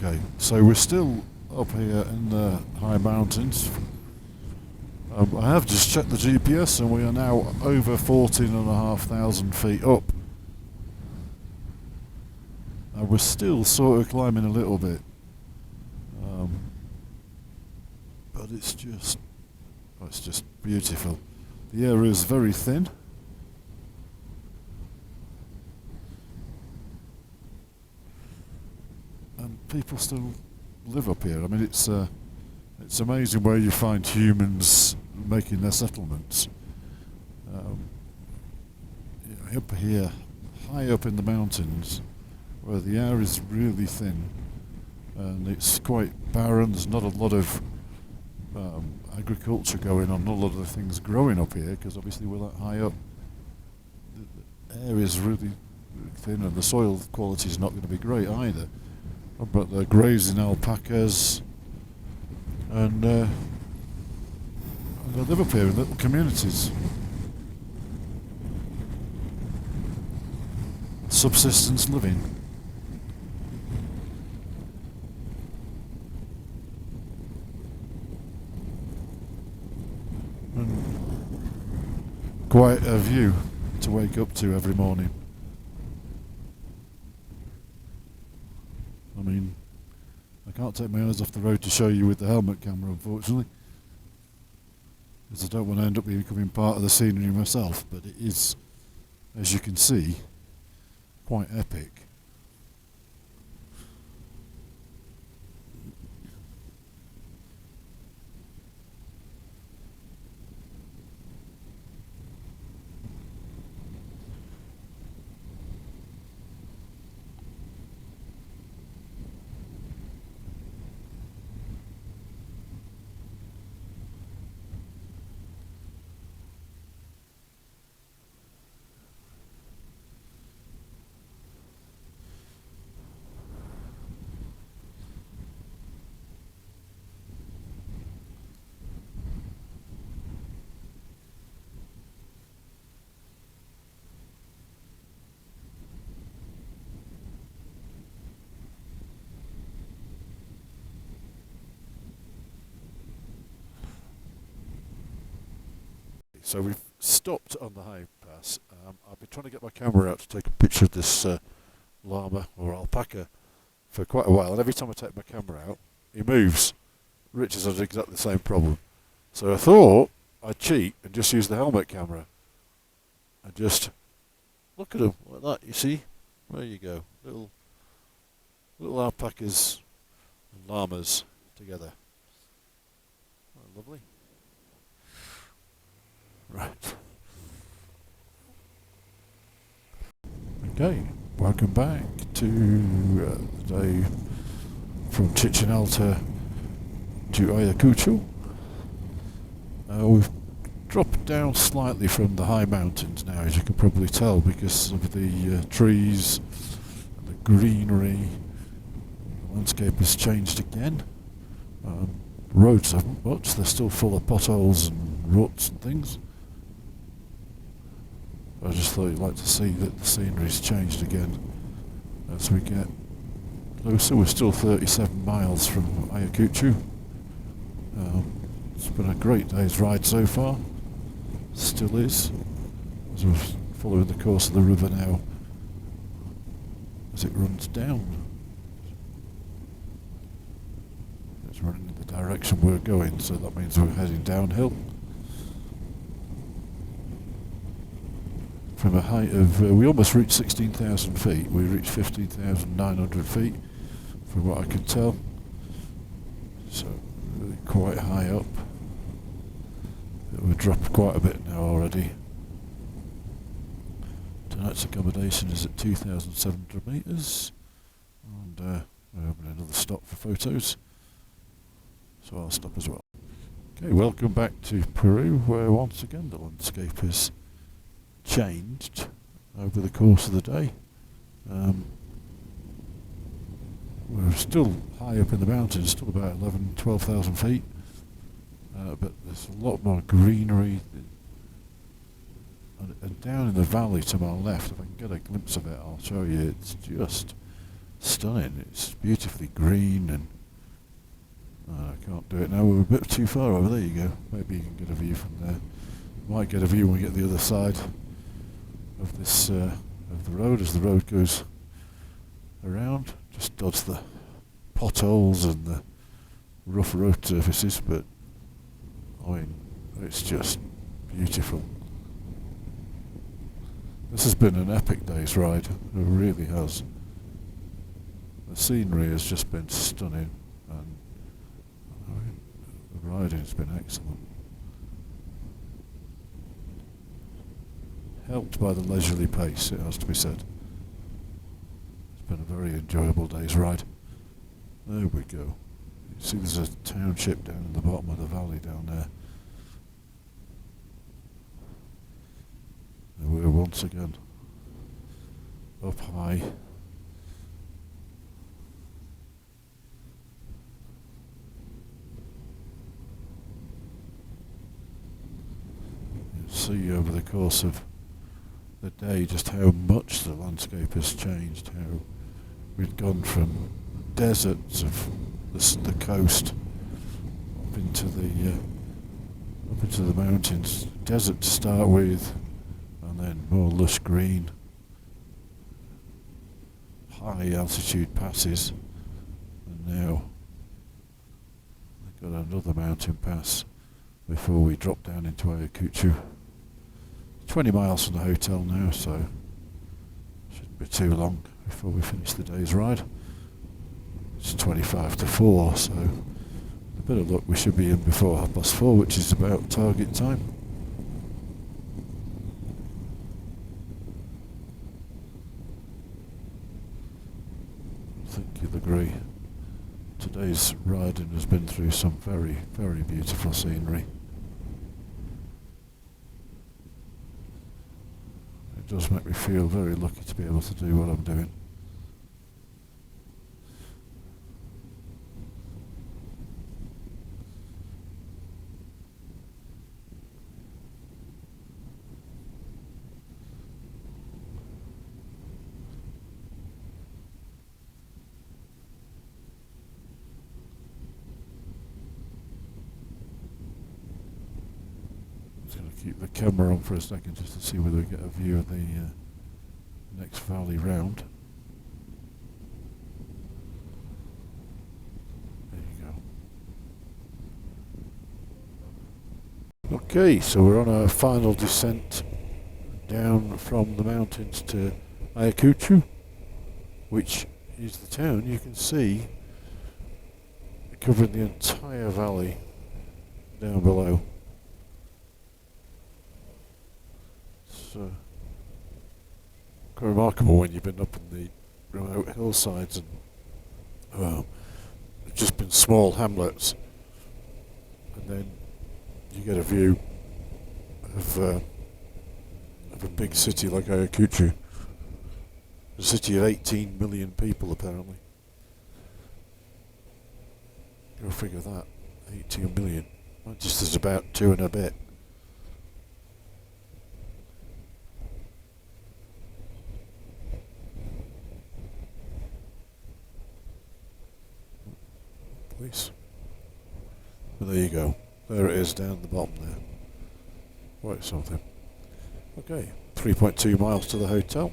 Okay, so we're still up here in the high mountains. I have just checked the GPS and we are now over 14,500 feet up. And we're still sort of climbing a little bit. But it's just beautiful. The air is very thin. And people still live up here. I mean, it's amazing where you find humans making their settlements. Up here, high up in the mountains, where the air is really thin, and it's quite barren. There's not a lot of agriculture going on, not a lot of things growing up here, because obviously we're that high up. The air is really thin, and the soil quality is not going to be great either. But they're grazing alpacas, and they live up here in little communities. Subsistence living. And quite a view to wake up to every morning. I mean, I can't take my eyes off the road to show you with the helmet camera, unfortunately, because I don't want to end up becoming part of the scenery myself, but it is, as you can see, quite epic. So we've stopped on the high pass. I've been trying to get my camera out to take a picture of this llama or alpaca for quite a while, and every time I take my camera out, he moves. Rich has had exactly the same problem. So I thought I'd cheat and just use the helmet camera and just look at him like that, you see? There you go. Little alpacas and llamas together. Oh, lovely. Right. Okay, welcome back to the day from Cincha Alta to Ayachuco. We've dropped down slightly from the high mountains now, as you can probably tell, because of the trees and the greenery. The landscape has changed again. Roads haven't much, they're still full of potholes and ruts and things. I just thought you'd like to see that the scenery's changed again as we get closer. We're still 37 miles from Ayachuco. It's been a great day's ride so far. Still is. As we're following the course of the river now as it runs down. It's running in the direction we're going, so that means we're heading downhill. From a height of, we almost reached 16,000 feet. We reached 15,900 feet, from what I could tell. So, really quite high up. We've dropped quite a bit now already. Tonight's accommodation is at 2,700 metres. And we're having another stop for photos. So I'll stop as well. Okay, welcome back to Peru, where once again the landscape is changed over the course of the day. We're still high up in the mountains, still about 12,000 feet, but there's a lot more greenery, and down in the valley to my left, if I can get a glimpse of it I'll show you, it's just stunning. It's beautifully green, and I can't do it now. We're a bit too far over. There you go. Maybe you can get a view from there. Might get a view when we get the other side of this of the road, as the road goes around. Just dodge the potholes and the rough road surfaces, but I mean, it's just beautiful. This has been an epic day's ride. It really has. The scenery has just been stunning, and I mean, the riding's been excellent. Helped by the leisurely pace, it has to be said. It's been a very enjoyable day's ride. There we go. You see there's a township down in the bottom of the valley down there. And we're once again up high. You'll see over the course of the day just how much the landscape has changed, how we've gone from deserts of the coast up into the mountains. Desert to start with, and then more lush green, high altitude passes, and now we've got another mountain pass before we drop down into Ayachuco. 20 miles from the hotel now, so shouldn't be too long before we finish the day's ride. It's 25 to 4, so with a bit of luck we should be in before 4:30, which is about target time. I think you'll agree. Today's riding has been through some very, very beautiful scenery. It does make me feel very lucky to be able to do what I'm doing. Keep the camera on for a second just to see whether we get a view of the next valley round. There you go. Okay, so we're on our final descent down from the mountains to Ayachuco, which is the town you can see covering the entire valley down below. Quite remarkable when you've been up in the remote hillsides and it's just been small hamlets, and then you get a view of a big city like Ayachuco, a city of 18 million people apparently. Go figure that, 18 million. Manchester's about 2 and a bit. But there you go. There it is down the bottom there. Quite something. Okay, 3.2 miles to the hotel.